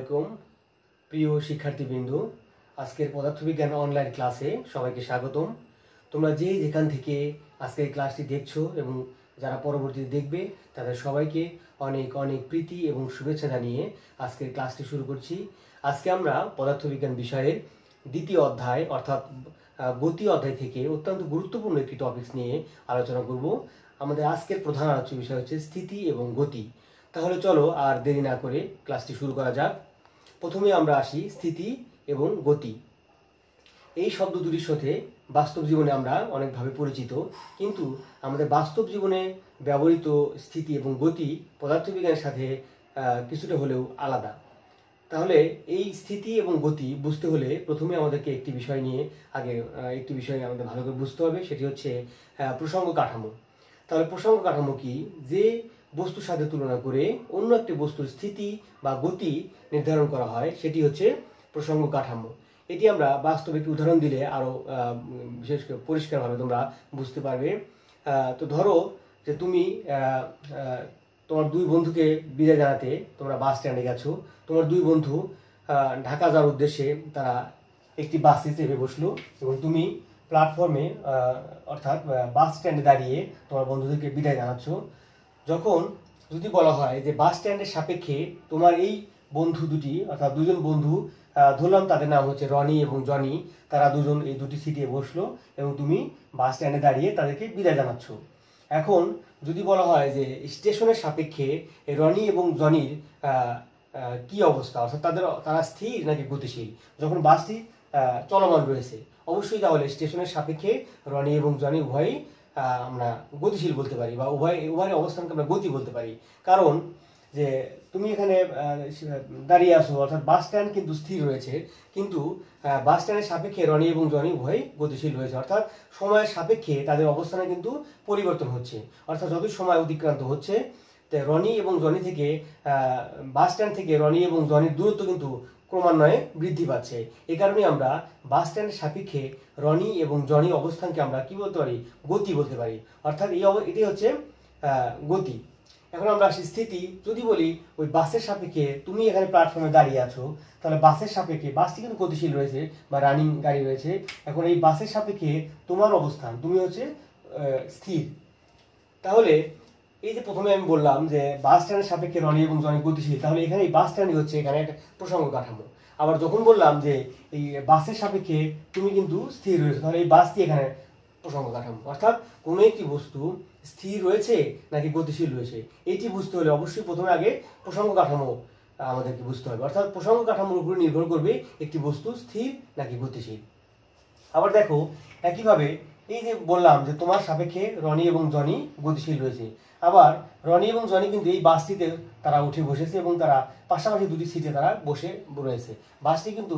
আলাইকুম প্রিয় শিক্ষার্থীবৃন্দ, আজকের পদার্থবিজ্ঞান অনলাইন ক্লাসে সবাইকে স্বাগতম। তোমরা যে যেখান থেকে আজকের ক্লাসটি দেখছো এবং যারা পরবর্তীতে দেখবে তাদের সবাইকে অনেক অনেক প্রীতি এবং শুভেচ্ছা জানিয়ে আজকের ক্লাসটি শুরু করছি। আজকে আমরা পদার্থবিজ্ঞান বিষয়ের দ্বিতীয় অধ্যায় অর্থাৎ গতি অধ্যায় থেকে অত্যন্ত গুরুত্বপূর্ণ একটি টপিকস নিয়ে আলোচনা করব। আমাদের আজকের প্রধান আলোচ্য বিষয় হচ্ছে স্থিতি এবং গতি। তাহলে চলো আর দেরি না করে ক্লাসটি শুরু করা যাক। প্রথমে আমরা আসি স্থিতি এবং গতি। এই শব্দ দুটির সাথে বাস্তব জীবনে আমরা অনেকভাবে পরিচিত, কিন্তু আমাদের বাস্তব জীবনে ব্যবহৃত স্থিতি এবং গতি পদার্থবিজ্ঞানের সাথে কিছুটা হলেও আলাদা। তাহলে এই স্থিতি এবং গতি বুঝতে হলে প্রথমে আমাদেরকে একটি বিষয় আমাদের ভালো করে বুঝতে হবে, সেটি হচ্ছে প্রসঙ্গ কাঠামো। তাহলে প্রসঙ্গ কাঠামো কি? যে বস্তুর সাথে তুলনা করে অন্য একটি বস্তুর স্থিতি বা গতি নির্ধারণ করা হয় সেটি হচ্ছে প্রসঙ্গ কাঠামো। এটি আমরা বাস্তবে একটি উদাহরণ দিলে আরো বিশেষ করে পরিষ্কারভাবে তোমরা বুঝতে পারবে। তো ধরো যে তুমি তোমার দুই বন্ধুকে বিদায় জানাতে তোমরা বাস স্ট্যান্ডে গেছো। তোমার দুই বন্ধু ঢাকা যাওয়ার উদ্দেশ্যে তারা একটি বাসে চেপে বসলো এবং তুমি প্ল্যাটফর্মে অর্থাৎ বাস স্ট্যান্ডে দাঁড়িয়ে তোমার বন্ধুদেরকে বিদায় জানাচ্ছ। যখন যদি বলা হয় যে বাস স্ট্যান্ডের সাপেক্ষে তোমার এই বন্ধু দুটি অর্থাৎ দুজন বন্ধু, ধরলাম তাদের নাম হচ্ছে রনি এবং জনি, তারা দুজন এই দুটি সিটে বসলো এবং তুমি বাস স্ট্যান্ডে দাঁড়িয়ে তাদেরকে বিদায় জানাচ্ছ। এখন যদি বলা হয় যে স্টেশনের সাপেক্ষে রনি এবং জনির কি অবস্থা, অর্থাৎ তারা স্থির নাকি গতিশীল যখন বাসটি চলমান রয়েছে, অবশ্যই তাহলে স্টেশনের সাপেক্ষে রনি এবং জনি উভয়ই আমরা গতিশীল বলতে পারি বা উভয়ের অবস্থানকে আমরা গতি বলতে পারি। কারণ যে তুমি এখানে দাঁড়িয়ে আসো, অর্থাৎ বাস স্ট্যান্ড কিন্তু স্থির রয়েছে, কিন্তু বাস স্ট্যান্ডের সাপেক্ষে রনি এবং জনি উভয়ই গতিশীল রয়েছে, অর্থাৎ সময়ের সাপেক্ষে তাদের অবস্থানে কিন্তু পরিবর্তন হচ্ছে। অর্থাৎ যত সময় অতিক্রান্ত হচ্ছে রনি এবং জনি থেকে বাস স্ট্যান্ড থেকে রনি এবং জনির দূরত্ব কিন্তু ক্রমান্বয়ে বৃদ্ধি পাচ্ছে। এই কারণে আমরা বাস স্ট্যান্ডের সাপেক্ষে রনি এবং জনি অবস্থানকে আমরা কি বলতে পারি? গতি বলতে পারি। অর্থাৎ এটি হচ্ছে গতি। এখন আমরা আসি স্থিতি। যদি বলি ওই বাসের সাপেক্ষে তুমি এখানে প্ল্যাটফর্মে দাঁড়িয়ে আছো, তাহলে বাসের সাপেক্ষে বাসটি কিন্তু গতিশীল রয়েছে বা রানিং গাড়ি রয়েছে। এখন এই বাসের সাপেক্ষে তোমার অবস্থান, তুমি হচ্ছে স্থির। তাহলে এই যে প্রথমে আমি বললাম যে বাস স্ট্যান্ডের সাপেক্ষে রনি এবং জনি গতিশীল, তাহলে এখানে এই বাস স্ট্যান্ডই হচ্ছে এখানে একটা প্রসঙ্গ কাঠামো। আবার যখন বললাম যে এই বাসের সাপেক্ষে তুমি কিন্তু স্থির রয়েছে, তাহলে এই বাসটি এখানে প্রসঙ্গ কাঠামো। অর্থাৎ কোনো একটি বস্তু স্থির রয়েছে নাকি গতিশীল রয়েছে এটি বুঝতে হলে অবশ্যই প্রথমে আগে প্রসঙ্গ কাঠামো আমাদেরকে বুঝতে হবে। অর্থাৎ প্রসঙ্গ কাঠামোর উপরে নির্ভর করবে একটি বস্তু স্থির নাকি গতিশীল। আবার দেখো একইভাবে এই যে বললাম যে তোমার সাপেক্ষে রনি এবং জনি গতিশীল রয়েছে, আবার রনি এবং জনি কিন্তু এই বাসটিতে তারা উঠে বসেছে এবং তারা পাশাপাশি দুটি সিটে তারা বসে রয়েছে, বাসটি কিন্তু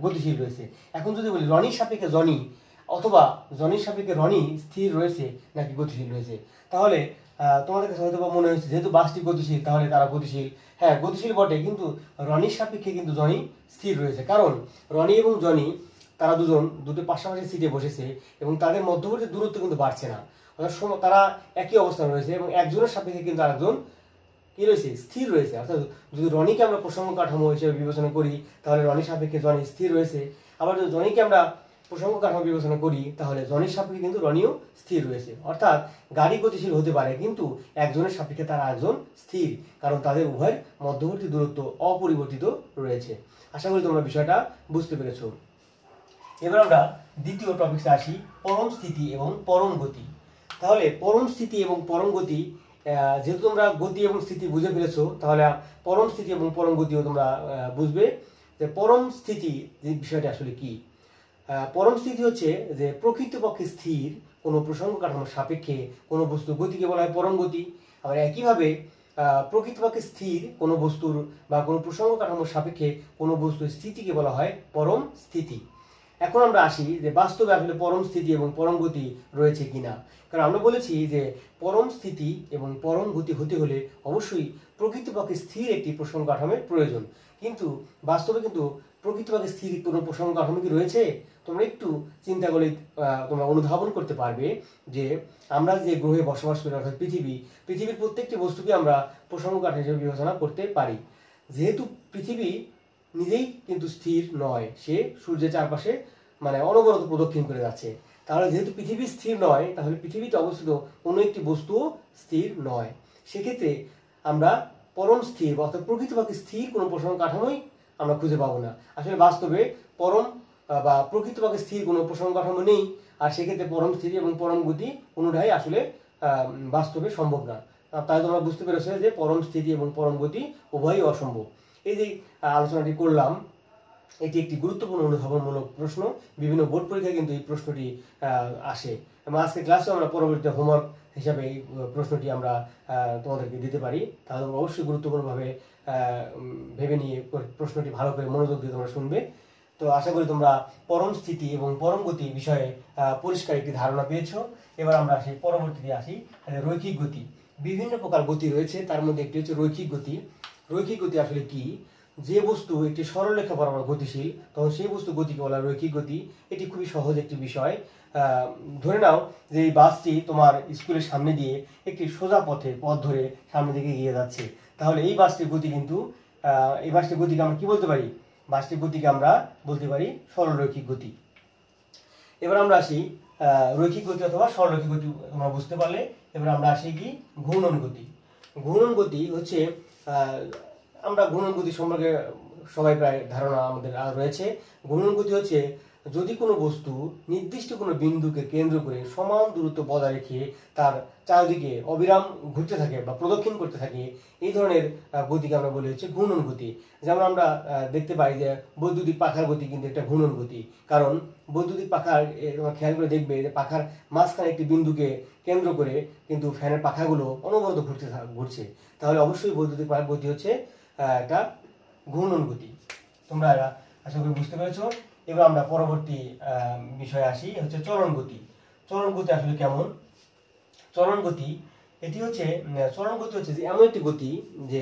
গতিশীল রয়েছে। এখন যদি বলি রনির সাপেক্ষে জনি অথবা জনির সাপেক্ষে রনি স্থির রয়েছে নাকি গতিশীল রয়েছে, তাহলে তোমাদের কাছে হয়তো মনে হচ্ছে যেহেতু বাসটি গতিশীল তাহলে তারা গতিশীল। হ্যাঁ, গতিশীল বটে, কিন্তু রনির সাপেক্ষে কিন্তু জনি স্থির রয়েছে। কারণ রনি এবং জনি তারা দুটো পাশাপাশি সিটে বসেছে এবং তাদের মধ্যবর্তী দূরত্ব কিন্তু বাড়ছে না, অর্থাৎ তারা একই অবস্থানে রয়েছে এবং একজনের সাপেক্ষে কিন্তু আরেকজন কি রয়েছে? স্থির রয়েছে। অর্থাৎ যদি রনিকে আমরা প্রসঙ্গ কাঠামো হিসেবে বিবেচনা করি তাহলে রনির সাপেক্ষে জনি স্থির রয়েছে, আবার যদি জনিকে আমরা প্রসঙ্গ কাঠামো বিবেচনা করি তাহলে জনির সাপেক্ষে কিন্তু রনিও স্থির রয়েছে। অর্থাৎ গাড়ি গতিশীল হতে পারে কিন্তু একজনের সাপেক্ষে তারা একজন স্থির, কারণ তাদের উভয়ের মধ্যবর্তী দূরত্ব অপরিবর্তিত রয়েছে। আশা করি তোমরা বিষয়টা বুঝতে পেরেছো। এবার আমরা দ্বিতীয় টপিকসে আসি, পরম স্থিতি এবং পরম গতি। তাহলে পরম স্থিতি এবং পরম গতি, যেহেতু তোমরা গতি এবং স্থিতি বুঝে ফেলেছো, তাহলে পরম স্থিতি এবং পরম গতিও তোমরা বুঝবে। যে পরম স্থিতি যে বিষয়টা আসলে কি? পরম স্থিতি হচ্ছে যে প্রকৃতপক্ষে স্থির কোনো প্রসঙ্গ কাঠামোর সাপেক্ষে কোনো বস্তুর গতিকে বলা হয় পরম গতি। আবার একইভাবে প্রকৃতপক্ষে স্থির কোনো বস্তুর বা কোনো প্রসঙ্গ কাঠামোর সাপেক্ষে কোনো বস্তুর স্থিতিকে বলা হয় পরম স্থিতি। এখন আমরা আসি যে বাস্তবে আসলে পরম স্থিতি এবং পরম গতি রয়েছে কিনা। কারণ আমরা বলেছি যে পরম স্থিতি এবং পরম গতি হতে হলে অবশ্যই প্রকৃতপক্ষে স্থির একটি প্রসঙ্গ কাঠামোর প্রয়োজন, কিন্তু বাস্তবে কিন্তু প্রকৃতপক্ষে স্থির কোনো প্রসঙ্গ কাঠামো কি রয়েছে? তোমরা একটু চিন্তা করলে তোমরা অনুধাবন করতে পারবে যে আমরা যে গ্রহে বসবাস করি অর্থাৎ পৃথিবীর প্রত্যেকটি বস্তুকে আমরা প্রসঙ্গ কাঠামো হিসেবে বিবেচনা করতে পারি। যেহেতু পৃথিবী নিজেই কিন্তু স্থির নয়, সে সূর্যের চারপাশে মানে অনবরত প্রদক্ষিণ করে যাচ্ছে। তাহলে যেহেতু পৃথিবী স্থির নয়, তাহলে পৃথিবীতে অবস্থিত কোনো একটি বস্তুও স্থির নয়। সেক্ষেত্রে আমরা পরম স্থির অর্থাৎ প্রকৃতপক্ষে স্থির কোনো প্রসারণ কাঠামোই আমরা খুঁজে পাবো না। আসলে বাস্তবে পরম বা প্রকৃতপক্ষে স্থির কোনো প্রসারণ কাঠামো নেই। আর সেক্ষেত্রে পরম স্থিতি এবং পরম গতি কোনোটাই আসলে বাস্তবে সম্ভব না। তাই তোমরা বুঝতে পেরেছো যে পরম স্থিতি এবং পরম গতি উভয়ই অসম্ভব। এই যে আলোচনাটি করলাম, এটি একটি গুরুত্বপূর্ণ অনুধাবনমূলক প্রশ্ন। বিভিন্ন বোর্ড পরীক্ষায় কিন্তু এই প্রশ্নটি আসে এবং আজকে ক্লাসে আমরা পরবর্তীতে হোমওয়ার্ক হিসাবে এই প্রশ্নটি আমরা তোমাদেরকে দিতে পারি। তাহলে তোমরা অবশ্যই গুরুত্বপূর্ণভাবে ভেবে নিয়ে প্রশ্নটি ভালো করে মনোযোগ দিয়ে তোমরা শুনবে। তো আশা করি তোমরা পরম স্থিতি এবং পরম গতি বিষয়ে পরিষ্কার একটি ধারণা পেয়েছো। এবার আমরা আসি পরবর্তীতে আসি রৈখিক গতি। বিভিন্ন প্রকার গতি রয়েছে, তার মধ্যে একটি হচ্ছে রৈখিক গতি। রৈখিক গতি আসলে কি? যে বস্তু একটি সরলরেখা বরাবর গতিশীল, তখন সেই বস্তু গতিকে বলা হয় রৈখিক গতি। এটি খুবই সহজ একটি বিষয়। ধরে নাও যে এই বাসটি তোমার স্কুলের সামনে দিয়ে একটি সোজা পথ ধরে সামনের দিকে এগিয়ে যাচ্ছে, তাহলে এই বাসটির গতি কিন্তু এই বাসটির গতিকে আমরা কি বলতে পারি? বাসটির গতিকে আমরা বলতে পারি সরলরৈখিক গতি। এবার আমরা আসি রৈখিক গতি অথবা সরলরৈখিক গতি তোমরা বুঝতে পারলে। এবার আমরা আসি কি ঘূর্ণন গতি। ঘূর্ণন গতি হচ্ছে আমরা ঘূর্ণন গতি সম্পর্কে সবাই প্রায় ধারণা আমাদের রয়েছে। ঘূর্ণন গতি হচ্ছে যদি কোনো বস্তু নির্দিষ্ট কোনো বিন্দুকে কেন্দ্র করে সমান দূরত্ব বজায় রেখে তার চারিদিকে অবিরাম ঘুরতে থাকে বা প্রদক্ষিণ করতে থাকে, এই ধরনের গতিকে আমরা বলি হচ্ছে ঘূর্ণন গতি। যেমন আমরা দেখতে পাই যে বৈদ্যুতিক পাখার গতি কিন্তু একটা ঘূর্ণন গতি। কারণ বৈদ্যুতিক পাখার খেয়াল করে দেখবে যে পাখার মাঝখানে একটি বিন্দুকে কেন্দ্র করে কিন্তু ফ্যানের পাখাগুলো অনবরত ঘুরছে। তাহলে অবশ্যই বৈদ্যুতিক পাখার গতি হচ্ছে একটা ঘূর্ণন গতি। তোমরা আশা করি বুঝতে পেরেছো। এবার আমরা পরবর্তী বিষয়ে আসি, হচ্ছে চলন গতি। চলন গতি আসলে কেমন? চলন গতি এটি হচ্ছে চলন গতি হচ্ছে যে এমন একটি গতি যে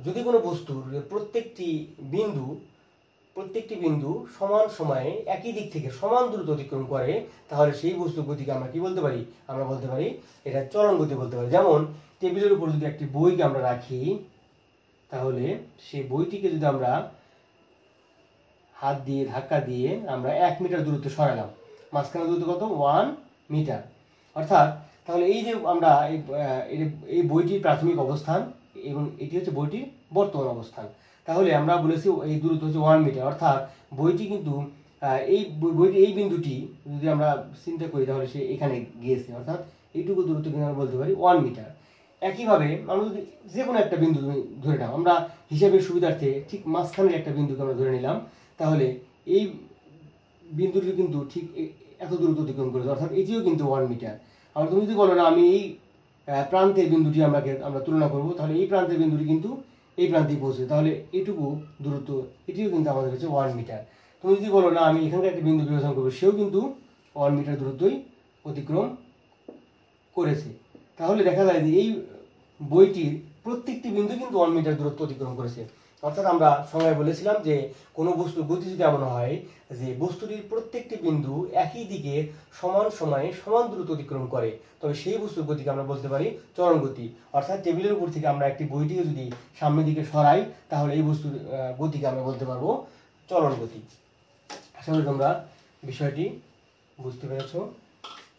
যদি কোনো বস্তুর প্রত্যেকটি বিন্দু সমান সময়ে একই দিক থেকে সমান দূরত্ব অতিক্রম করে, তাহলে সেই বস্তুর গতিকে আমরা কি বলতে পারি? আমরা বলতে পারি এটা চলন গতি বলতে পারি। যেমন টেবিলের উপর যদি একটি বইকে আমরা রাখি, তাহলে সেই বইটিকে যদি আমরা হাত দিয়ে ধাক্কা দিয়ে আমরা 1 মিটার দূরত্ব সরালাম, মাঝখানে দূরত্ব কত? 1 মিটার। অর্থাৎ তাহলে এই যে আমরা এই বইটির প্রাথমিক অবস্থান এবং এটি হচ্ছে বইটির বর্তমান অবস্থান। তাহলে আমরা বলেছি এই দূরত্ব হচ্ছে 1 মিটার। অর্থাৎ বইটি কিন্তু এই বিন্দুটি যদি আমরা চিন্তা করি, তাহলে সে এখানে গিয়েছে, অর্থাৎ এইটুকু দূরত্ব কিন্তু আমরা বলতে পারি 1 মিটার। একইভাবে আমরা যদি যে কোনো একটা বিন্দু ধরে নাও, আমরা হিসাবের সুবিধার্থে ঠিক মাঝখানের একটা বিন্দুকে আমরা ধরে নিলাম, তাহলে এই বিন্দুটি কিন্তু ঠিক এত দূরত্ব অতিক্রম করেছে, অর্থাৎ এটিও কিন্তু 1 মিটার। আর তুমি যদি বলো না আমি এই প্রান্তের বিন্দুটি আমরা তুলনা করব, তাহলে এই প্রান্তের বিন্দুটি কিন্তু এই প্রান্তে পৌঁছে, তাহলে এইটুকু দূরত্ব এটিও কিন্তু আমাদের হচ্ছে 1 মিটার। তুমি যদি বলো না আমি এখানকার একটা বিন্দু বিবেচনা করবো, সেও কিন্তু 1 মিটার দূরত্বই অতিক্রম করেছে। তাহলে দেখা যায় যে এই বইটির প্রত্যেকটি বিন্দু কিন্তু 1 মিটার দূরত্ব অতিক্রম করেছে। অর্থাৎ আমরা সংজ্ঞায় বলেছিলাম যে কোনো বস্তুর গতি যদি এমন হয় যে বস্তুটির প্রত্যেকটি বিন্দু একই দিকে সমান সময়ে সমান দূরত্ব অতিক্রম করে, তবে সেই বস্তুর গতিকে আমরা বলতে পারি চলন গতি। অর্থাৎ টেবিলের উপর থেকে আমরা একটি বইটিকে যদি সামনের দিকে সরাই, তাহলে এই বস্তুর গতিকে আমরা বলতে পারবো চলন গতি। আশা করি তোমরা বিষয়টি বুঝতে পেরেছ।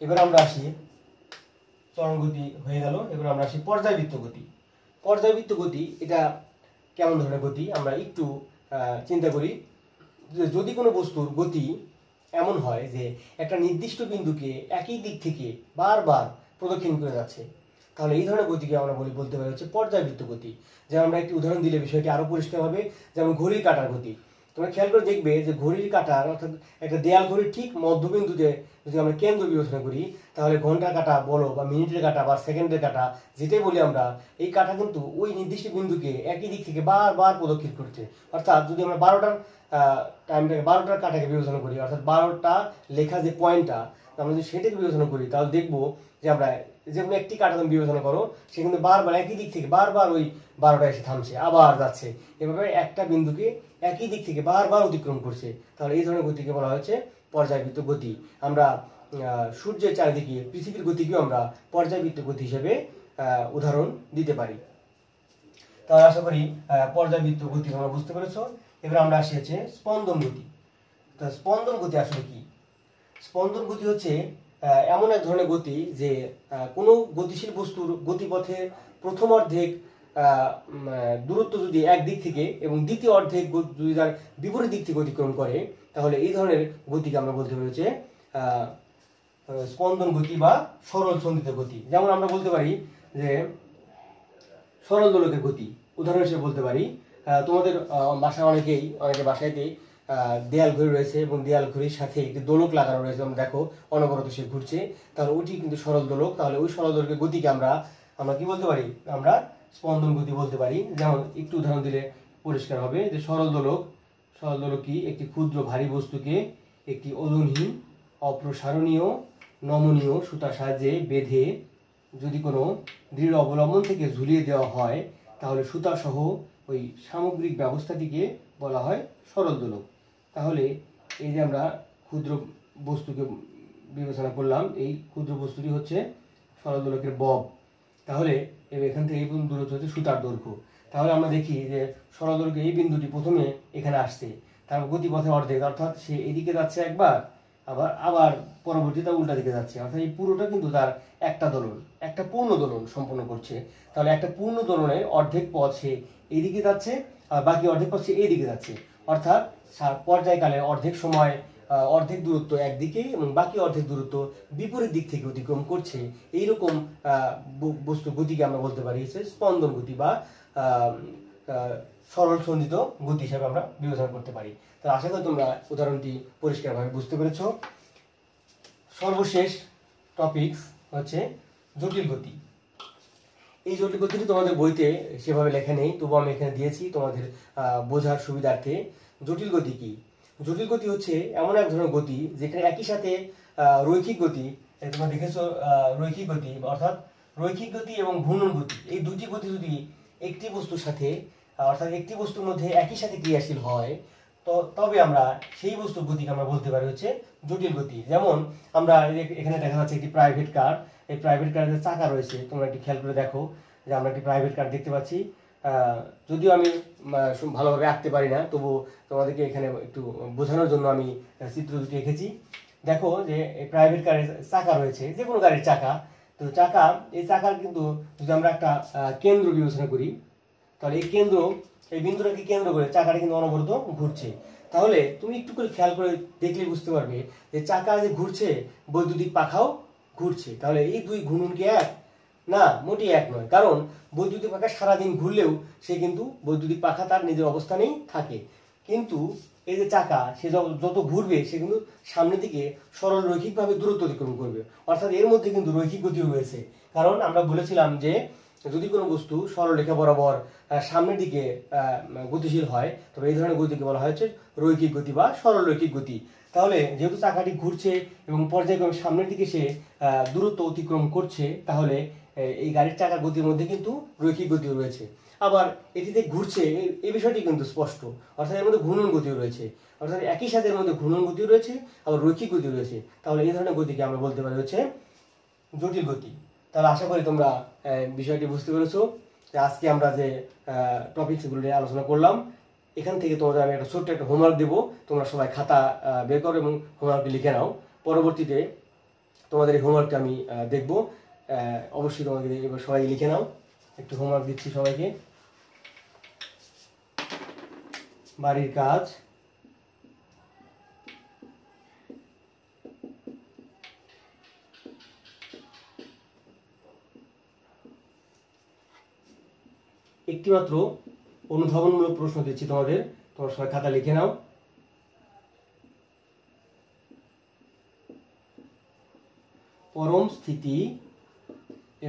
এবার আমরা আসি, চলন গতি হয়ে গেল, এবার আমরা আসি পর্যায়বৃত্ত গতি। পর্যায়বৃত্ত গতি এটা কেমন ধরনের গতি আমরা একটু চিন্তা করি। যদি কোনো বস্তুর গতি এমন হয় যে একটা নির্দিষ্ট বিন্দুকে একই দিক থেকে বারবার প্রদক্ষিণ করে যাচ্ছে, তাহলে এই ধরনের গতিকে আমরা বলতে পারি হচ্ছে পর্যায়বৃত্ত গতি। যেমন আমরা একটি উদাহরণ দিলে বিষয়টি আরো পরিষ্কার হবে। যেমন ঘড়ির কাঁটার গতি। তোমরা খেয়াল করে দেখবে যে ঘড়ির কাঁটার অর্থাৎ একটা দেয়াল ঘড়ির ঠিক মধ্যবিন্দুতে যদি আমরা কেন্দ্র বিবেচনা করি, তাহলে ঘন্টার কাঁটা বলো বা মিনিটের কাঁটা বা সেকেন্ডের কাঁটা যেটাই বলি আমরা, এই কাঁটা কিন্তু ওই নির্দিষ্ট বিন্দুকে একই দিক থেকে বারবার প্রদক্ষিণ করছে। অর্থাৎ যদি আমরা 12টার টাইমটাকে 12টার কাঁটাকে বিবেচনা করি, অর্থাৎ 12টা লেখা যে পয়েন্টটা আমরা যদি সেটাকে বিবেচনা করি, তাহলে দেখবো যে আমরা যে কোনো একটি কাঁটা তুমি বিবেচনা করো, সে কিন্তু বারবার একই দিক থেকে বারবার ওই 12টা এসে থামছে, আবার যাচ্ছে, এভাবে একটা বিন্দুকে একই দিক থেকে বারবার অতিক্রম করছে। তাহলে এই ধরনের গতিকে বলা হচ্ছে পর্যায়বৃত্ত গতি। আমরা সূর্যের চারিদিকে পৃথিবীর গতিকেও আমরা পর্যায়বৃত্ত গতি হিসেবে উদাহরণ দিতে পারি। তাহলে আশা করি পর্যাবৃত্ত গতি তোমরা বুঝতে পেরেছো। এবার আমরা আসি হচ্ছে স্পন্দন গতি। তো স্পন্দন গতি আসলে কি? স্পন্দন গতি হচ্ছে এমন এক ধরনের গতি যে কোনো গতিশীল বস্তুর গতিপথে প্রথম অর্ধেক দূরত্ব যদি এক দিক থেকে এবং দ্বিতীয় অর্ধেক যদি তার বিপরীত দিক থেকে অতিক্রম করে, তাহলে এই ধরনের গতিকে আমরা বলতে পারি হচ্ছে স্পন্দন গতি বা সরল সন্ধিত গতি। যেমন আমরা বলতে পারি যে সরল দোলকের গতি উদাহরণ হিসেবে বলতে পারি, তোমাদের বাসায় অনেকে বাসায়তেই দেয়াল ঘড়ি রয়েছে এবং দেয়াল ঘড়ির সাথে একটি দোলক লাগানো রয়েছে, আমরা দেখো অনবরত সে ঘুরছে, তাহলে ওইটি কিন্তু সরল দোলক। তাহলে ওই সরল দোলকের গতিকে আমরা কি বলতে পারি? আমরা স্পন্দন গতি বলতে পারি। যেমন একটু উদাহরণ দিলে পরিষ্কার হবে যে সরল দোলক কি? একটি ক্ষুদ্র ভারী বস্তুকে একটি ওজনহীন অপ্রসারণীয় নমনীয় সুতার সাহায্যে বেঁধে যদি কোনো দৃঢ় অবলম্বন থেকে ঝুলিয়ে দেওয়া হয়, তাহলে সুতা সহ ওই সামগ্রিক ব্যবস্থাটিকে বলা হয় সরল দোলক। তাহলে এই যে আমরা ক্ষুদ্র বস্তুকে বিবেচনা করলাম, এই ক্ষুদ্র বস্তুটি হচ্ছে সরল দোলকের বব। তাহলে এখান থেকে এই পর্যন্ত দূরত্ব হচ্ছে সুতার দৈর্ঘ্য। তাহলে আমরা দেখি যে সরল দোলকের এই বিন্দুটি প্রথমে এখানে আসছে, তার গতিপথের অর্ধেক, অর্থাৎ সে এদিকে যাচ্ছে একবার, আবার পরবর্তীতে উল্টা দিকে যাচ্ছে, অর্থাৎ এই পুরোটা কিন্তু তার একটা পূর্ণ দোলন সম্পন্ন করছে। তাহলে একটা পূর্ণ দোলনের অর্ধেক পথ সে এইদিকে যাচ্ছে আর বাকি অর্ধেক পথ সে এইদিকে যাচ্ছে, অর্থাৎ পর্যায়কালে অর্ধেক সময় অর্ধেক দূরত্ব একদিকে এবং বাকি অর্ধেক দূরত্ব বিপরীত দিক থেকে অতিক্রম করছে। এইরকম বস্তু গতিকে আমরা বলতে পারি স্পন্দন গতি বা সরল সন্ধিত গতি হিসাবে আমরা বিবেচনা করতে পারি। তাহলে আশা করি তোমরা উদাহরণটি পরিষ্কারভাবে বুঝতে পেরেছো। সর্বশেষ টপিকস হচ্ছে জটিল গতি। এই জটিল গতিটি তোমাদের বইতে সেভাবে লেখা নেই, তবু আমি এখানে দিয়েছি তোমাদের বোঝার সুবিধার্থে। জটিল গতি কি? জটিল গতি হচ্ছে এমন এক ধরনের গতি যেখানে একই সাথে রৈখিক গতি, তোমরা দেখেছো রৈখিক গতি, অর্থাৎ রৈখিক গতি এবং ঘূর্ণন গতি, এই দুটি গতি যদি একটি বস্তুর সাথে অর্থাৎ একটি বস্তুর মধ্যে একই সাথে ক্রিয়াশীল হয়, তো তবে আমরা সেই বস্তুর গতিকে আমরা বলতে পারি হচ্ছে জটিল গতি। যেমন আমরা এখানে দেখা যাচ্ছে একটি প্রাইভেট কার, এই প্রাইভেট কারের চাকা রয়েছে, তোমরা একটু খেয়াল করে দেখো যে আমরা একটি প্রাইভেট কার দেখতে পাচ্ছি। যদিও আমি ভালোভাবে আঁকতে পারি না, তবু তোমাদেরকে এখানে একটু বোঝানোর জন্য আমি চিত্র দুটি এঁকেছি। দেখো যে এই প্রাইভেট কারের চাকা রয়েছে, যে কোনো গাড়ির চাকা, তো এই চাকার কিন্তু যদি আমরা একটা কেন্দ্র বিবেচনা করি, তাহলে এই বিন্দুটাকে কেন্দ্র করে চাকাটা কিন্তু অনবরত ঘুরছে। তাহলে তুমি একটু করে খেয়াল করে দেখলে বুঝতে পারবে যে চাকা যে ঘুরছে, বৈদ্যুতিক পাখাও ঘুরছে। তাহলে এই দুই ঘূর্ণন কি এক? না, মোটেই এক নয়। কারণ বৈদ্যুতিক পাখা সারাদিন ঘুরলেও সে কিন্তু বৈদ্যুতিক পাখা তার নিজের অবস্থানেই থাকে, কিন্তু এই যে চাকা সে যত ঘুরবে সে কিন্তু সামনের দিকে সরল রৈখিকভাবে দূরত্ব অতিক্রম করবে, অর্থাৎ এর মধ্যে কিন্তু রৈখিক গতিও রয়েছে। কারণ আমরা বলেছিলাম যে যদি কোনো বস্তু সরলরেখা বরাবর সামনের দিকে গতিশীল হয়, তবে এই ধরনের গতিকে বলা হচ্ছে রৈখিক গতি বা সরল রৈখিক গতি। তাহলে যেহেতু চাকাটি ঘুরছে এবং পর্যায়ক্রমে সামনের দিকে সে দূরত্ব অতিক্রম করছে, তাহলে এই গাড়ির চাকার গতির মধ্যে কিন্তু রৈখিক গতিও রয়েছে। আবার এটিতে ঘুরছে এই বিষয়টি কিন্তু স্পষ্ট, অর্থাৎ এর মধ্যে ঘূর্ণন গতিও রয়েছে, অর্থাৎ একই সাথে এর মধ্যে ঘূর্ণন গতিও রয়েছে আবার রৈখিক গতিও রয়েছে। তাহলে এই ধরনের গতিকে আমরা বলতে পারি হচ্ছে জটিল গতি। তাহলে আশা করি তোমরা বিষয়টি বুঝতে পেরেছো যে আজকে আমরা যে টপিকসগুলো নিয়ে আলোচনা করলাম, এখান থেকে তোমাদের আমি একটা ছোট্ট একটা হোমওয়ার্ক দেবো, তোমরা সবাই খাতা বের করো এবং হোমওয়ার্কটি লিখে নাও। পরবর্তীতে তোমাদের এই হোমওয়ার্কটা আমি দেখবো, অবশ্যই তোমাদের এবার সবাই লিখে নাও। একটু হোমওয়ার্ক দিচ্ছি সবাইকে। বাড়ির কাজ, একটিমাত্র অনুধাবনমূলক প্রশ্ন দিচ্ছি তোমাদের, তোমরা সবাই খাতা লিখে নাও। পরম স্থিতি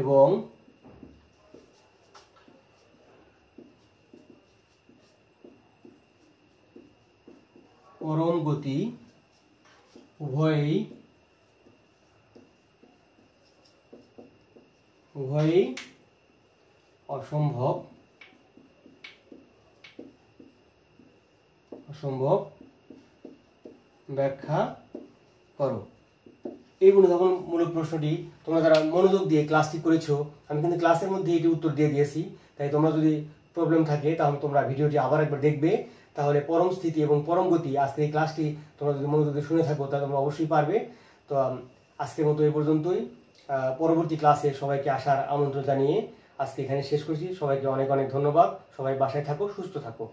এবং পরম গতি উভয়ই অসম্ভব ব্যাখ্যা করো। এই অনুধাবনমূলক প্রশ্নটি তোমরা যারা মনোযোগ দিয়ে ক্লাসটি করেছো, আমি কিন্তু ক্লাসের মধ্যে এটি উত্তর দিয়ে দিয়েছি, তাই তোমরা যদি প্রবলেম থাকে তাহলে তোমরা ভিডিওটি আবার একবার দেখবে, তাহলে পরম স্থিতি এবং পরম গতি আজকের এই ক্লাসটি তোমরা যদি মনোযোগ দিয়ে শুনে থাকো তাহলে তোমরা অবশ্যই পারবে। তো আজকের মতো এই পর্যন্তই। পরবর্তী ক্লাসে সবাইকে আসার আমন্ত্রণ জানিয়ে আজকে এখানে শেষ করছি। সবাইকে অনেক অনেক ধন্যবাদ। সবাই বাসায় থাকো, সুস্থ থাকো।